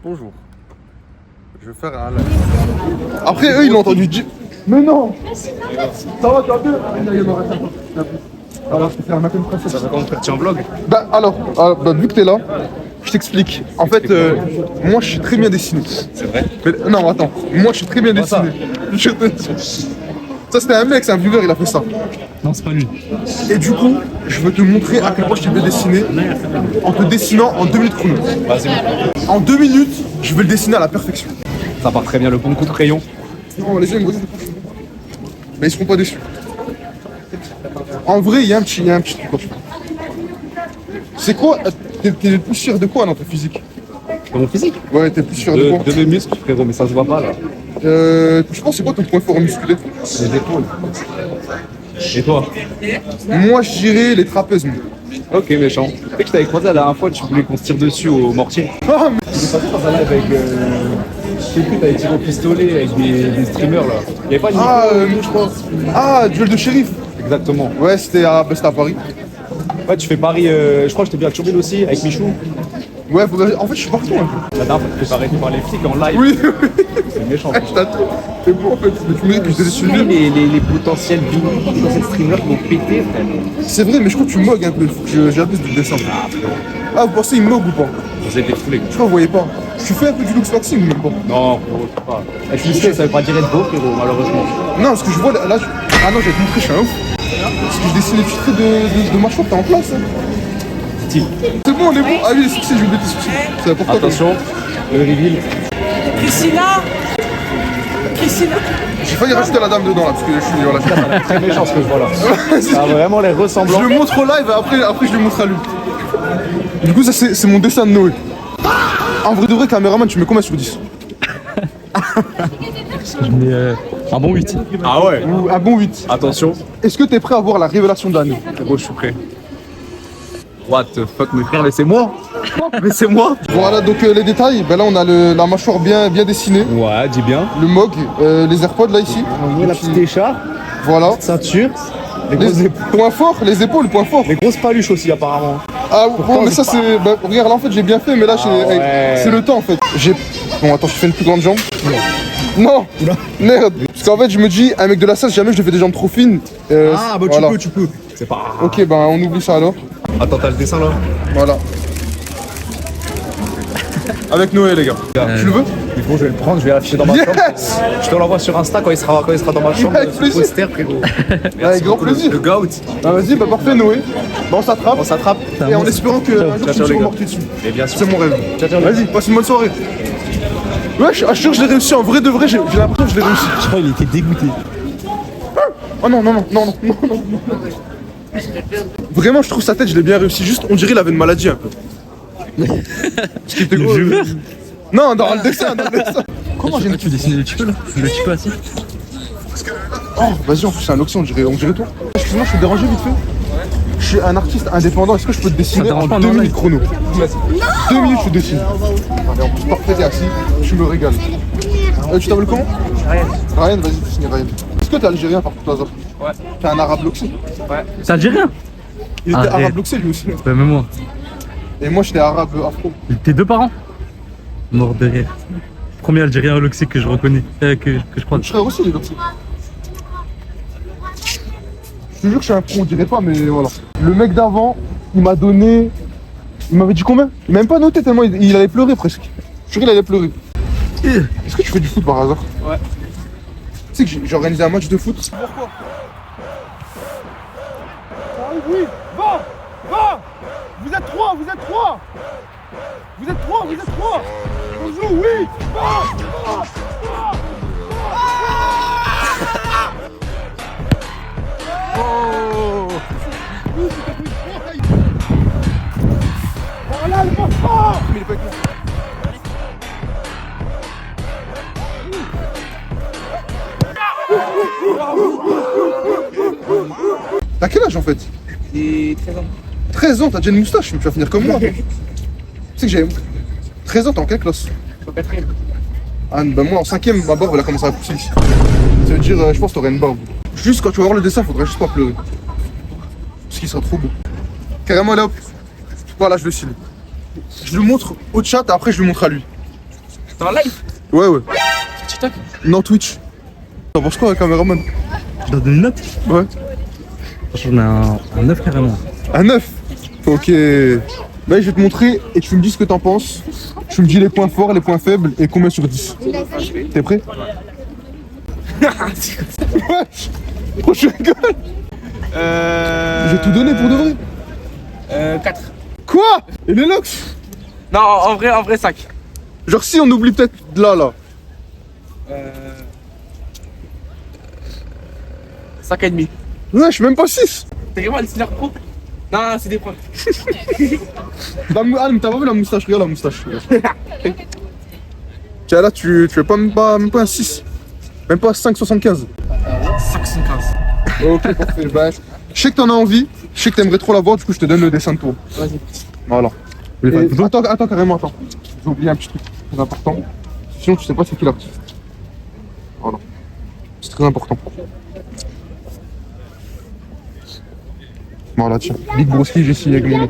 Bonjour. Je vais faire un live. Après, eux, ils l'ont entendu dire. Mais non. Ça va, tu vas bien? Alors, je vais faire un matin de princesse. Ça va comment faire? Tu es en vlog? Vu que t'es là, je t'explique. En fait, moi, je suis très bien dessiné. C'est vrai? Mais, non, attends. Moi, je suis très bien dessiné. Je te dis. Ça, c'était un mec, c'est un viewer, il a fait ça. Non, c'est pas lui. Et du coup, je veux te montrer à quel point je suis bien dessiné en te dessinant en 2 minutes chrono. Vas-y. En 2 minutes, je vais le dessiner à la perfection. Ça part très bien, le bon coup de crayon. Non, les gens, ils me disent. Mais ils seront pas déçus. En vrai, il y a un petit truc. C'est quoi? T'es le plus sûr de quoi dans ta physique? Dans mon physique? Ouais, t'es le plus sûr de quoi? De mes muscles, frérot, mais ça se voit pas là. Je pense c'est quoi ton point fort musculaire? Les épaules. Et toi? Moi, je dirais les trapèzes. Moi. Ok, méchant. Tu sais que je t'avais croisé la dernière fois, tu voulais qu'on se tire dessus au mortier. Ah, mais... Je passé dans un live avec. Je sais plus, t'avais tiré au pistolet avec des streamers là. Il y avait pas une je pense. Duel de shérif. Exactement. Ouais, c'était à Paris. Ouais, tu fais Paris, je crois que j'étais bien à Turbine aussi, avec Michou. Ouais, en fait, je suis partout un peu. La dernière fois, tu t'es fait arrêter par les flics en live. Oui, C'est méchant. je t'attends. C'est bon en fait. Mais tu me dis que je te suis Les potentiels streamers qui vont péter, frère. C'est vrai, mais je crois que tu mogues un peu. Il faut que j'abuse du dessin. Ah, vous pensez, il mogue ou pas? Vous êtes des foulés. Je crois que vous voyez pas. Tu fais un peu du looks waxing ou même pas? Non, frérot, je sais pas. Être musclé, ça veut pas dire être beau, frérot, malheureusement. Non, parce que je vois là. Ah non, j'ai montré, je suis un ouf. Parce que je dessine les petits traits de mâchoire, t'es en place. Hein. Style. C'est bon, on est bon. Ah oui, les succès, je vais mettre des succès. C'est important. Attention, le reveal. Christina. J'ai failli rajouter la dame dedans là, parce que je suis voilà. C'est très méchant ce que je vois là. Ça a vraiment l'air Je ressemblant. le montre au live et après je le montre à lui. Du coup, ça c'est mon dessin de Noé. En vrai de vrai, caméraman, tu mets combien sur 10? Je mets un bon 8. Ah ouais. Ou un bon 8. Attention. Est-ce que t'es prêt à voir la révélation de l'année? Frérot, je suis prêt. What the fuck, mes frères, laissez-moi. Laissez-moi. Voilà, donc les détails. Ben là, on a la mâchoire bien dessinée, Ouais, dis bien. le mog, les AirPods là ici. La petite écharpe, Voilà. ceinture, les Les points forts, les épaules, points forts. les grosses paluches aussi apparemment. Ah bon, mais ça c'est. Bah, regarde là en fait j'ai bien fait, mais là ouais. c'est le temps en fait. Bon attends, je fais une plus grande jambe. Non. Merde. Parce qu'en fait je me dis, un mec de la salle, jamais je le fais des jambes trop fines. Voilà. tu peux. C'est pas. Ok, ben on oublie ça alors. Attends, t'as le dessin là? Voilà. Avec Noé les gars. Tu le veux? Du coup, je vais le prendre, je vais l'afficher dans ma chambre. Yes. Je te l'envoie sur Insta quand il sera dans ma chambre. Avec plaisir. Poster, frérot. Avec grand plaisir. Le gout. Bah vas-y, bah parfait Noé. Bah on s'attrape. On s'attrape. Et en espérant que un jour tu ciao, me les gars. mortier dessus. Et bien sûr. C'est mon rêve. Ciao, Vas-y, passe une bonne soirée. Ouais, je assure que je l'ai réussi. En vrai de vrai, j'ai l'impression que je l'ai réussi. Je crois qu'il était dégoûté. Oh non. Vraiment, je trouve sa tête, je l'ai bien réussi. Juste, on dirait qu'il avait une maladie un peu. Ce qui était gros. Non, dans le dessin. Comment j'ai Tu dessines le petit peu là? Le petit peu assis? Oh, vas-y, en plus, c'est un oxy, on dirait toi. Excuse-moi, je suis dérangé vite fait. Je suis un artiste indépendant. Est-ce que je peux te dessiner dérange en pas, 2 non, minutes chrono? 2 minutes, je dessine. Allez, en plus, parfait, t'es assis. Tu me régales. Tu t'appelles comment? Ryan, vas-y, dessine Ryan. Est-ce que t'es algérien par tout hasard? Ouais. T'es un arabe loxé? C'est algérien? Il était Arrête. arabe loxé lui aussi. Ouais, même moi. Et moi, j'étais arabe afro. Tes deux parents? Mort de rire. Premier algérien au Loxy que je reconnais, que je crois. Mon frère aussi, il est loxé. Je te jure que je suis un pro, on dirait pas, mais voilà. Le mec d'avant, il m'a donné. Il m'avait dit combien? Il m'a même pas noté tellement il allait pleurer presque. Je suis sûr qu'il allait pleurer. Est-ce que tu fais du foot par hasard? Ouais. Tu sais que j'ai organisé un match de foot. Pourquoi? Oui, va! Vous êtes trois! On joue, oui! Va! Oh! Voilà le passeport! Mais il est pas avec moi. T'as quel âge en fait? J'ai 13 ans. 13 ans, t'as déjà une moustache, mais tu vas finir comme moi. Tu sais que j'ai 13 ans, t'es en quelle classe? Au 4ème. Ah, bah moi en 5ème, ma barbe elle a commencé à pousser ici. Ça veut dire, je pense que t'aurais une barbe. Juste quand tu vas voir le dessin, faudrait juste pas pleurer. Parce qu'il sera trop beau. Carrément là, hop. Voilà, je le signe. Je le montre au chat et après je le montre à lui. T'es en live? Ouais, ouais. TikTok? Non, Twitch. T'en penses quoi, caméraman? Je dois donner une note. Ouais. Franchement, je mets un 9 carrément. Un 9. Ok. Bah, je vais te montrer et tu me dis ce que t'en penses. Tu me dis les points forts, les points faibles et combien sur 10. T'es prêt? Ouais. Oh, je rigole. Je vais tout donner pour de vrai. 4. Quoi? Et les locks? Non, en vrai 5. Genre si on oublie peut-être là. 5,5. Ouais, je suis même pas 6. T'es vraiment un dessinateur pro? Non, c'est des pros. Ah, mais t'as pas vu la moustache? Regarde la moustache. Tiens, là, tu fais même pas un 6. Même pas 5,75. 5,15. Ok, parfait. Bah, je sais que t'en as envie. Je sais que t'aimerais trop la voir. Du coup, je te donne le dessin de toi. Vas-y. Voilà. voulez faire une photo? Attends, carrément, attends. J'ai oublié un petit truc très important. Sinon, tu sais pas c'est qui l'artiste. Voilà. C'est très important. Voilà, tiens. Big Broski, j'ai signé avec mon nom.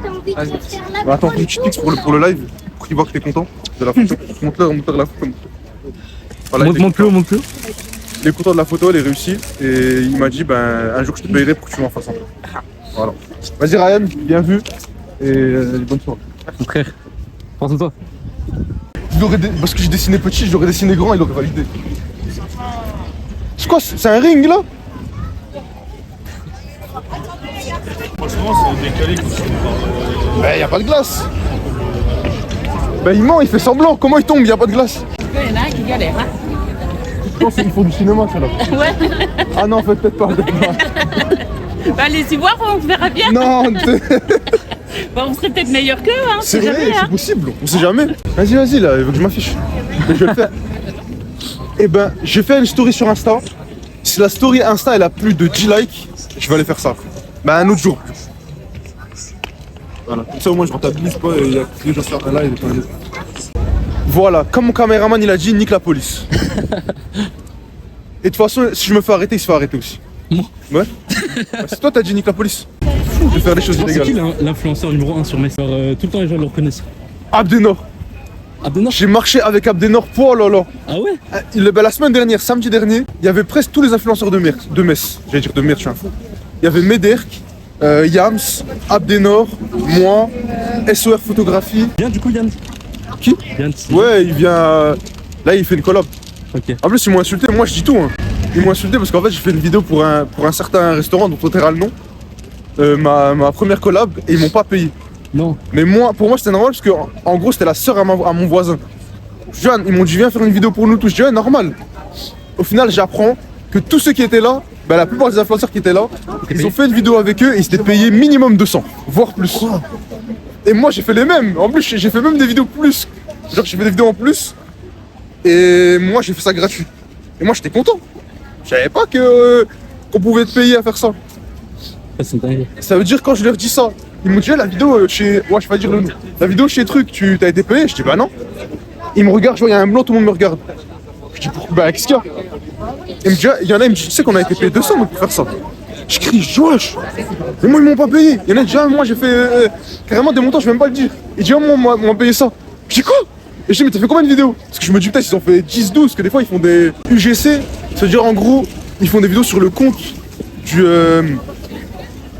Bah, attends, une petite pix pour le live. Pour qu'il voit que t'es content de la photo. Montre-leur la photo. Voilà, Montre-le. il est content de la photo, elle est réussie. Et il m'a dit, ben, un jour, je te payerai pour que tu m'en fasses un peu. Voilà. Vas-y, Ryan, bien vu. Et bonne soirée. Mon frère, pense à toi. Parce que j'ai dessiné petit, j'aurais dessiné grand, il aurait validé. C'est quoi? C'est un ring là? Franchement, c'est décalé quand tu compares. Bah, y a pas de glace. Bah, il ment, il fait semblant. Comment il tombe? Y a pas de glace. Il y en a un qui galère, hein. Je pense qu'il faut du cinéma, ça là. Ouais. Ah non, en fait, peut-être pas. Bah, allez-y voir, on verra bien. Non, Bah, on serait peut-être meilleur qu'eux, hein. c'est on sait vrai, jamais, c'est hein. possible. On sait jamais. Vas-y, là, il veut que je m'affiche. Mais je vais le faire. Eh ben, je vais faire une story sur Insta. Si la story Insta, elle a plus de 10 likes, je vais aller faire ça. Bah, un autre jour. Voilà. Comme ça, au moins, je rentabilise pas et il y a que les gens faire un live. Voilà, comme mon caméraman, il a dit, nique la police. Et de toute façon, si je me fais arrêter, il se fait arrêter aussi. Moi? Ouais. Bah, c'est toi, t'as dit nique la police. De faire des choses C'est qui illégales. l'influenceur numéro 1 sur Metz? Tout le temps, les gens le reconnaissent. Abdenor. Abdenor? J'ai marché avec Abdenor. Oh là là. Ah ouais? La semaine dernière, samedi dernier, il y avait presque tous les influenceurs de Metz. J'allais dire de Metz, je suis un fou. Il y avait Mederk, Yams, Abdenor, moi, SOR Photographie. Bien du coup, Yann. Qui? Yann, Ouais, il vient. Là, il fait une collab. Ok. En plus, ils m'ont insulté. Moi, je dis tout. Hein. Ils m'ont insulté parce qu'en fait, j'ai fait une vidéo pour un certain restaurant dont on taira le nom. Ma première collab et ils m'ont pas payé. Non. Mais pour moi, c'était normal parce que, en gros, c'était la sœur à mon voisin. Ils m'ont dit, viens faire une vidéo pour nous tous. Je dis, ouais, normal. Au final, j'apprends que tous ceux qui étaient là, bah, la plupart des influenceurs qui étaient là, ils ont fait une vidéo avec eux et ils s'étaient payés minimum 200, voire plus. Et moi, j'ai fait les mêmes. En plus, j'ai fait même des vidéos plus. Genre, j'ai fait des vidéos en plus. Et moi, j'ai fait ça gratuit. Et moi, j'étais content. Je savais pas qu'on pouvait te payer à faire ça. C'est dingue. Ça veut dire quand je leur dis ça, ils m'ont dit la vidéo chez. Ouais, je vais pas dire le nom. La vidéo chez Truc, tu t'as été payé? Je dis bah non. Ils me regardent, je vois, il y a un blanc, tout le monde me regarde. Je dis pourquoi? Bah qu'est-ce qu'il y a? Il me dit, il y en a, il me dit, tu sais qu'on a été payé 200 pour faire ça. Je crie, wesh! Mais moi, ils m'ont pas payé. Il y en a qui disent, moi j'ai fait carrément des montants, je vais même pas le dire. Il dit, moi, on m'a payé ça. Je dis quoi? Et je dis, mais t'as fait combien de vidéos? Parce que je me dis, peut-être ils ont fait 10, 12, que des fois ils font des UGC. C'est-à-dire, en gros, ils font des vidéos sur le compte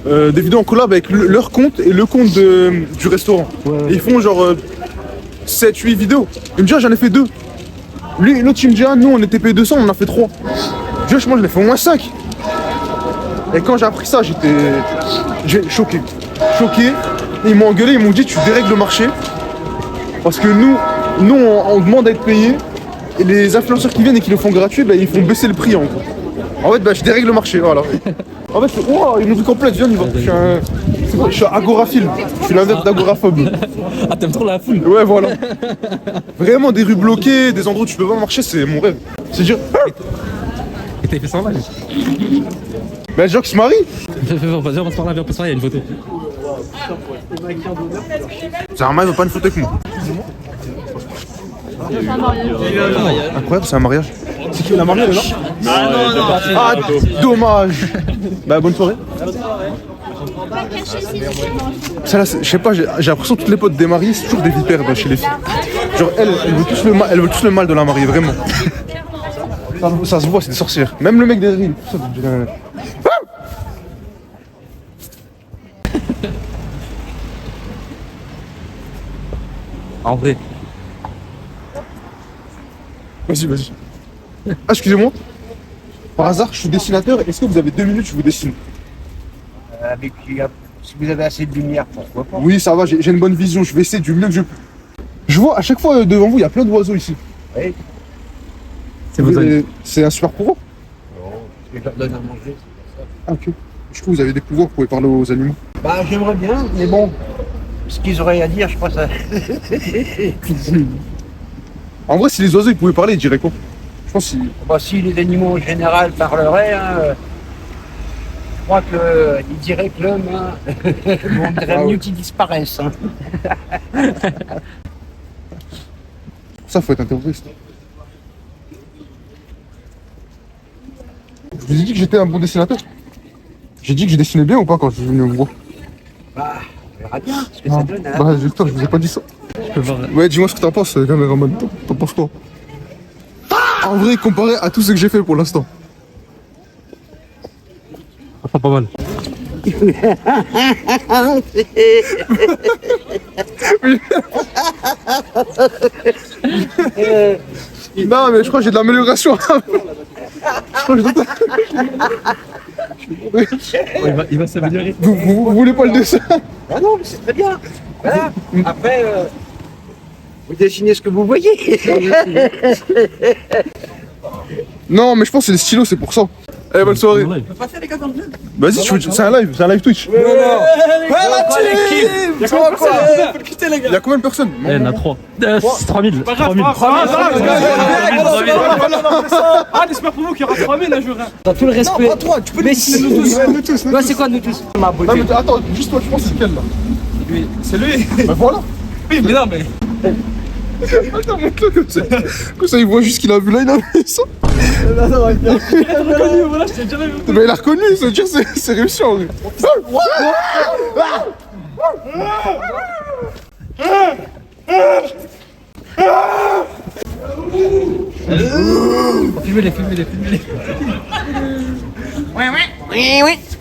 des vidéos en collab avec leur compte et le compte du restaurant. Ouais. Et ils font genre 7-8 vidéos. Il me dit, j'en ai fait 2. Lui, l'autre, il me dit, nous on était payé 200, on en a fait 3. Je dis, moi j'en ai fait au moins 5. Et quand j'ai appris ça, j'étais choqué. Choqué. Et ils m'ont engueulé, ils m'ont dit, tu dérègles le marché. Parce que nous on demande à être payé. Et les influenceurs qui viennent et qui le font gratuit, bah, ils font baisser le prix en gros. En fait, bah, je dérègle le marché, voilà. En fait, ils m'ont vu complète, viens, je suis un agoraphile. Je suis l'inverse d'agoraphobe. Ah, t'aimes trop la foule? Ouais, voilà. Vraiment, des rues bloquées, des endroits où tu peux pas marcher, c'est mon rêve. C'est dire. Et t'as fait ça en live? Bah, les gens qui se marient. Vas-y, on va se parler, on peut se parler, il y a une photo. C'est un mari, il veut pas une photo avec moi. Incroyable, c'est un mariage. C'est qui la mariée là? Ah, dommage. Bah, bonne soirée. Ça là, je sais pas, j'ai l'impression que toutes les potes des mariés, c'est toujours des vipères chez les filles. Genre, elle veut tous le mal de la mariée, vraiment. Ça se voit, c'est des sorcières. Même le mec derrière, il ça, vous dirait... En vrai. Vas-y. Ah, excusez-moi. Par hasard, je suis dessinateur. Est-ce que vous avez 2 minutes, je vous dessine? Si vous avez assez de lumière, pourquoi pas? Oui, ça va, j'ai une bonne vision. Je vais essayer du mieux que je peux. Je vois, à chaque fois, devant vous, il y a plein d'oiseaux ici. Oui. C'est un super pouvoir? Je leur donne à manger. Ah, ok. Je trouve que vous avez des pouvoirs, vous pouvez parler aux animaux. Bah, j'aimerais bien, mais bon, ce qu'ils auraient à dire, je crois ça. En vrai, si les oiseaux ils pouvaient parler, ils diraient quoi? Je pense qu'ils... Bah, si les animaux en général parleraient, hein, je crois qu'ils diraient que l'homme, hein, on dirait mieux qu'il disparaisse. Hein. Ça, faut être un terroriste. Je vous ai dit que j'étais un bon dessinateur. J'ai dit que je dessinais bien ou pas quand je suis venu vous voir? Bah, on verra bien ce que ça donne. Hein. Bah, putain, je vous ai pas dit ça. Ouais, dis-moi ce que t'en penses, caméraman. T'en penses quoi? En vrai, comparé à tout ce que j'ai fait pour l'instant. Pas mal. Non, mais je crois que j'ai de l'amélioration. Je crois que je dois... Il va s'améliorer. Vous voulez pas le dessin? Ah non, mais c'est très bien. Voilà. Après, vous dessinez ce que vous voyez. Non, mais je pense que c'est les stylos, c'est pour ça. Eh, bonne soirée. Passez les gars dans le jeu. Vas-y, c'est un live Twitch. Il y a combien de personnes? Il y en a 3. 3000. 3000. Ah, j'espère pour vous qu'il y aura 3000 un jour. Dans tout le respect. Non, pas toi, tu peux Mais les si. Nous tous. Toi, c'est quoi nous tous? Non, mais attends, juste toi, tu penses c'est lequel là? C'est lui. Bah voilà. Oui, mais non, mais. Attends, montre-le comme ça, il voit juste qu'il a vu là, il a vu ça. Reconnu, voilà, je t'ai déjà vu. Mais il a reconnu, ça veut dire que c'est réussi en vrai. Filmez-les.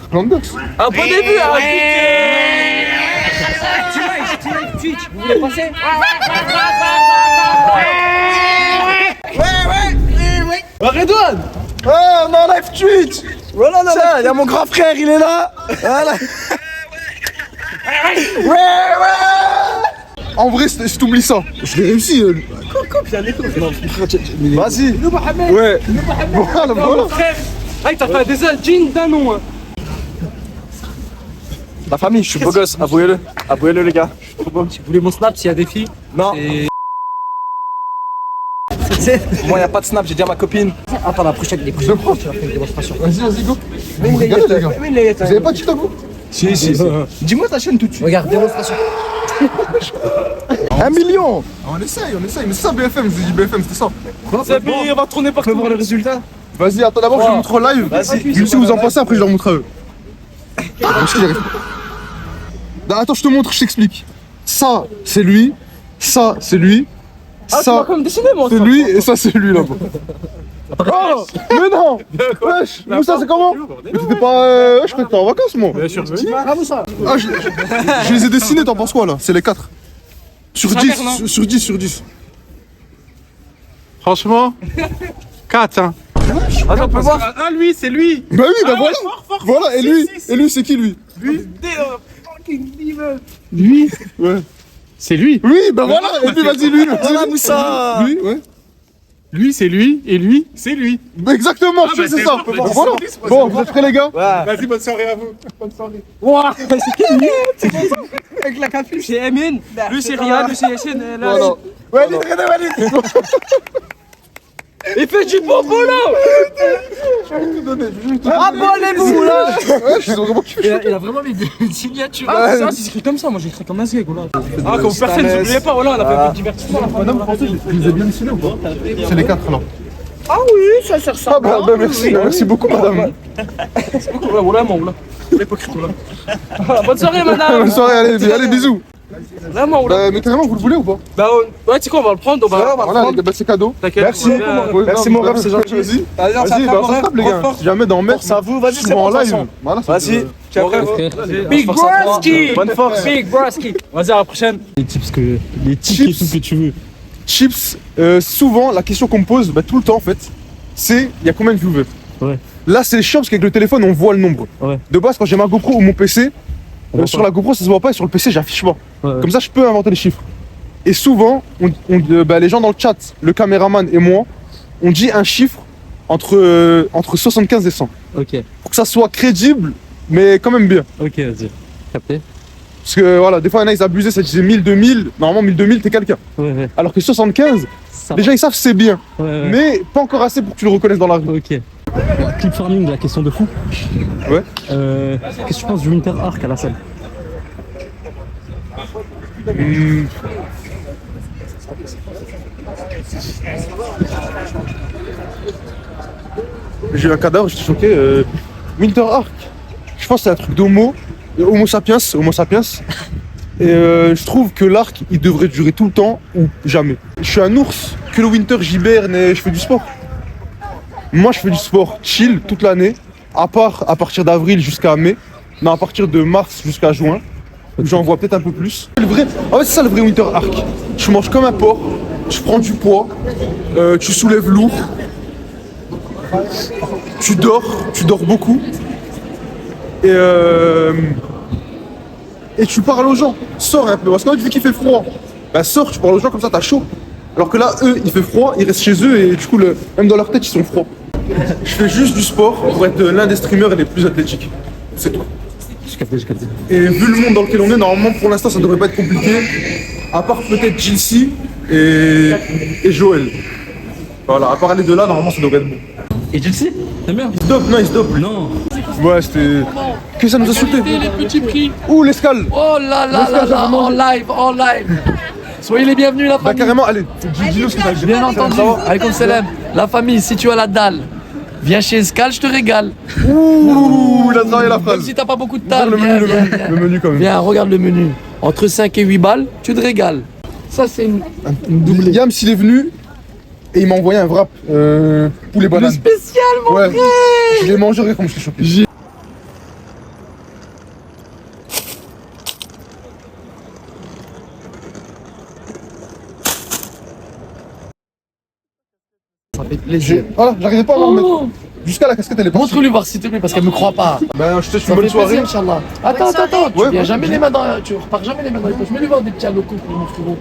Plandex. Un bon début, hein. Twitch, vous voulez passer? Redouane. Ah, on est en live Twitch. Voilà, il y a mon grand frère, il est là. Voilà. En vrai, si t'oublies ça, je l'ai réussi. Vas-y. Ouais. Voilà. Frère, hey, t'as fait un dessin digne d'un nom. Hein. La famille, je suis beau gosse, avouez-le. Avouez-le, les gars. Vous voulez mon snap s'il y a des filles? Non. Moi, y a pas de snap, j'ai dit à ma copine. Attends, la prochaine, tu vas faire une démonstration. Vas-y, go. Regardez, les gars. Vous avez pas TikTok, vous? Si. Dis-moi ta chaîne tout de suite. Regarde, démonstration. 1 million. On essaye. Mais c'est ça BFM, je vous dis BFM, c'était ça. C'est bien, on va tourner partout. voir le résultat. Vas-y, attends d'abord, je vous montre en live. Vas-y. Juste si vous en pensez, après je leur montre à eux. Parce que j'y arrive pas. Attends, je te montre, je t'explique. Ça, c'est lui. Ça, c'est lui. Ah, tu vas Ça, comme dessiner, moi. c'est lui. Et ça, c'est lui là-bas. Oh, mais non. Wesh, Moussa, c'est comment? Mais t'étais pas... je crois que t'étais en vacances, moi. Je suis revenu. Ah, je les ai dessinés, t'en penses quoi, là? C'est les 4. Sur 10, sur 10. Franchement, 4, hein. Attends, on peut voir. Ah, lui, c'est lui. Bah oui, bah voilà. fort. Voilà, et lui, c'est qui, lui? Lui, Ouais. c'est lui. Oui, bah voilà, et puis vas-y, lui. Voilà, Moussa. Lui, ouais. Lui, c'est lui. Et lui, c'est lui. Bah exactement, je sais, c'est ça. Voilà. Bon, vous êtes prêts, les gars? Vas-y, bonne soirée à vous. Bonne soirée. Wouah, c'est qui lui? Avec la capuche, c'est Emin. Lui, c'est Riyad, lui, c'est Yassine. Voilà. Ouais, allez. Il fait du bobo là. Abonnez-vous là. Ouais, je suis vraiment kiffé. Il a vraiment mis des signatures. Ah, ça, c'est écrit comme ça. Moi, j'écris comme un zègue, là. Ah, comme personne, n'oubliez pas, voilà, on a fait du divertissement. Madame, français, je les ai bien dessinés ou pas? C'est les 4 là. Ah oui, ça sert ça. Ah bah merci beaucoup, madame. Voilà, mon là. L'hypocrite, là. Bonne soirée, madame. Bonne soirée, allez, bisous. Vraiment, Oula. Bah, mais carrément, vous le voulez ou pas? Bah, ouais, tu sais quoi, on va le prendre, on va. Voilà, bah, c'est cadeau. T'inquiète. Merci. Ouais, Merci mon rêve, c'est gentil. Vas-y, vas-y, bah, on s'attrape les gars. Si jamais dans mec, à vous, vas-y, c'est en live. Voilà, Vas-y, ciao, Big Broski. Bonne force. Big Broski. Vas-y, à la prochaine. Les tips et Chips. tout que tu veux. Chips, souvent, la question qu'on me pose, bah, tout le temps en fait, c'est il y a combien de viewers? Ouais. Là, c'est chiant parce qu'avec le téléphone, on voit le nombre. Ouais. De base, quand j'ai ma GoPro ou mon PC, sur la GoPro, ça se voit pas et sur le PC, j'affiche pas. Ouais. Comme ça, je peux inventer les chiffres. Et souvent, bah, les gens dans le chat, le caméraman et moi, on dit un chiffre entre 75 et 100. Ok, Pour que ça soit crédible, mais quand même bien. ok, vas-y. Capté? Parce que voilà, des fois, il y en a, ils abusaient, ça disait 1000, 2000. Normalement, 1000, 2000, t'es quelqu'un. Ouais. Alors que 75, Ça déjà, ils savent c'est bien. Ouais. Mais pas encore assez pour que tu le reconnaisses dans la rue. Ok. Clip farming, la question de fou. Ouais. Qu'est-ce que tu penses du Winter Arc à la salle? J'ai eu un cadavre, j'étais choqué. Winter Arc, je pense que c'est un truc d'homo, Homo sapiens. Et je trouve que l'arc, il devrait durer tout le temps ou jamais. Je suis un ours, que le winter j'hiberne et je fais du sport. Moi, je fais du sport chill toute l'année, à part à partir d'avril jusqu'à mai, mais à partir de mars jusqu'à juin, où j'en vois peut-être un peu plus. En fait, c'est ça le vrai winter arc. Tu manges comme un porc, tu prends du poids, tu soulèves lourd, tu dors beaucoup, et tu parles aux gens. Sors un peu, parce qu'en fait, vu qu'il fait froid, bah sors, tu parles aux gens comme ça, t'as chaud. Alors que là, eux, il fait froid, ils restent chez eux et du coup, même dans leur tête, ils sont froids. Je fais juste du sport pour être l'un des streamers les plus athlétiques. C'est tout. J'ai capté. Et vu le monde dans lequel on est, normalement, pour l'instant, ça devrait pas être compliqué. À part peut-être Jincy et Joël. Voilà, à part les deux là, normalement, ça devrait être bon. Et tu le sais? T'aimes bien? Il se dope, non, il se dope. Non. Ouais, c'était. Qu'est-ce que ça nous a sauté? Les petits prix. Ouh, l'escale. Oh là là là là, en live. Soyez les bienvenus, la Bah, famille. carrément, allez, dis-nous ce que t'as dit. Bien entendu. Alaykoum salam. La famille, si tu as la dalle, viens chez Escal, je te régale. Ouh, il a travaillé la Même phrase. si t'as pas beaucoup de dalle, Le viens, menu, viens. le menu quand même. Viens, regarde le menu. Entre 5 et 8 balles, tu te régales. Ça, c'est une doublée. Yam, s'il est venu, et il m'a envoyé un wrap poulet Le banane. spécial, mon Ouais, frère. je l'ai mangé, regarde comme je suis choqué. Ça fait plaisir. Voilà, j'arrivais pas à m'en remettre. Jusqu'à la casquette, elle est partie. Montre-lui voir s'il te plaît, parce qu'elle me croit pas. Ben, je te souhaite Ça une bonne fait soirée. plaisir, Inch'Allah. Attends. Tu Ouais, viens ouais. jamais les mains dans. Tu repars jamais les mains dans les poches. Mets-lui voir des petits locaux pour mon frérot.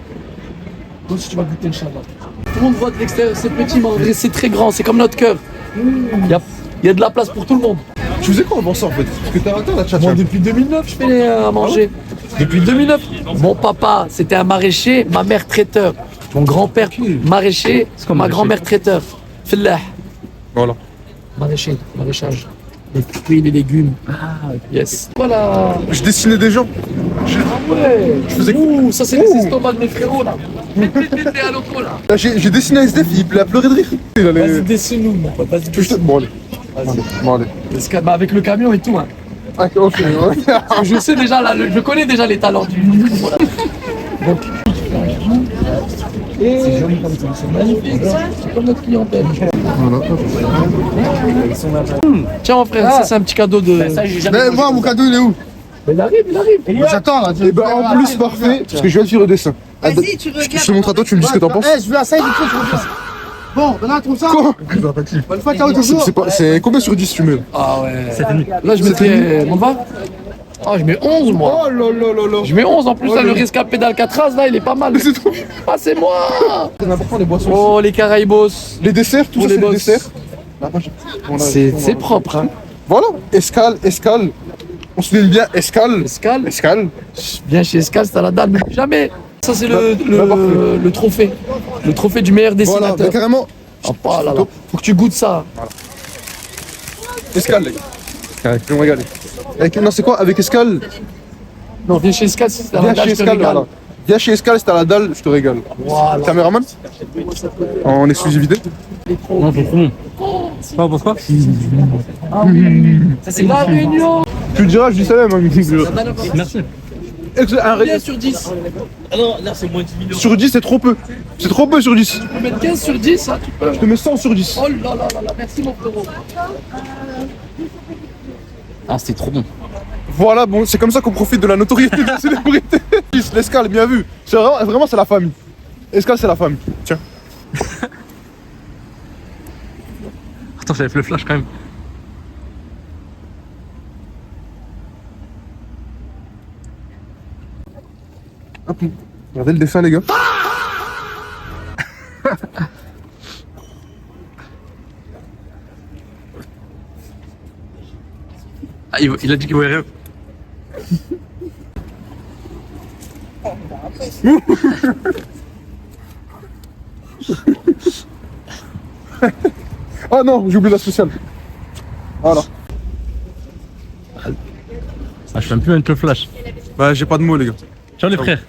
Donc si tu vas goûter, Inch'Allah. Tout le monde voit de l'extérieur, c'est petit, mais en vrai, c'est très grand. C'est comme notre cœur. Il y a de la place pour tout le monde. Tu faisais quoi avant ça en fait? Parce que t'as raté la tchatcha. Moi, depuis 2009, je fais à manger. Depuis 2009. Mon papa, c'était un maraîcher, ma mère traiteur. Mon grand-père, maraîcher, ma grand-mère traiteur. Fillah. Voilà. Maraîchage. Les fruits, les légumes. Yes. Voilà. Je dessinais des gens. Ouais. Je faisais quoi? Ouh, ça c'est les estomacs de mes frérots là. Vite, à l'autre là. Là, j'ai dessiné un SDF, il a pleuré de rire. Il allait. Vas-y, dessine-nous, mon pote. Vas-y, Tu veux que je te- Bon, allez. Bon, allez. bah, avec le camion et tout. Hein. Ah, ok, ouais. Je sais déjà, là, je connais déjà les talents du. Voilà. Donc. Et c'est joli comme ça, c'est magnifique. C'est comme notre clientèle. Tiens, mon frère, ça c'est un petit cadeau de. Mais moi, mon cadeau, il est où? Il arrive. Mais j'attends là. Et ben en plus, parfait, parce que je viens de faire le dessin. Vas-y, tu regardes. Je te montre à toi, tu me dis ce que t'en penses. Je veux un side, je veux ça. Bon, maintenant, trouve ça. Quoi? Bonne fois, ciao, toujours. C'est combien sur 10 tu mets? Ah ouais. Là, je mettrais. Mon va. Ah, je mets 11 moi. Oh là là là là. Je mets 11 en plus, là, le rescapé d'Alcatraz, là, il est pas mal. C'est trop. Ah, c'est moi. C'est important les boissons. Oh, les Caraïbos. Les desserts, tout Pour ça, les c'est les boss. desserts. C'est propre, hein. Voilà, escale. On se souvienne bien, escale. Escal. Viens chez Escal, c'est à la dalle, mais jamais. Ça, c'est parfait. le trophée. Le trophée du meilleur Voilà, dessinateur. bah, carrément. Ah, pas là, là. Faut que tu goûtes ça. Escale, les gars. Je vais me régaler. Non, c'est quoi? Avec escale? Non, viens chez Escal, si c'est à la Viens dalle, chez je te escale, régale. voilà. Viens chez escale, c'est à la dalle, je te régale. Voilà. Caméraman? En exclusivité? Non, c'est trop bon. Ah, pourquoi? Ça, c'est la réunion. Tu le diras, je dis salam. Hein. Merci. Bien sur 10. Sur 10, c'est trop peu. C'est trop peu sur 10. Tu peux mettre 15 sur 10, hein, tu peux. Je te mets 100 sur 10. Oh là là là là, merci mon frérot. Ah, c'était trop bon. Voilà, bon, c'est comme ça qu'on profite de la notoriété de la célébrité. L'escale, bien vu. C'est vraiment, c'est la famille. Escale, c'est la famille. Tiens. Attends, j'avais fait le flash quand même. Hop. Regardez le dessin, les gars. Ah, il a dit qu'il voyait rien. Ah non, j'ai oublié la spéciale. Voilà. Ah, je fais même plus mettre le flash. Bah, j'ai pas de mots, les gars. Ciao les frères.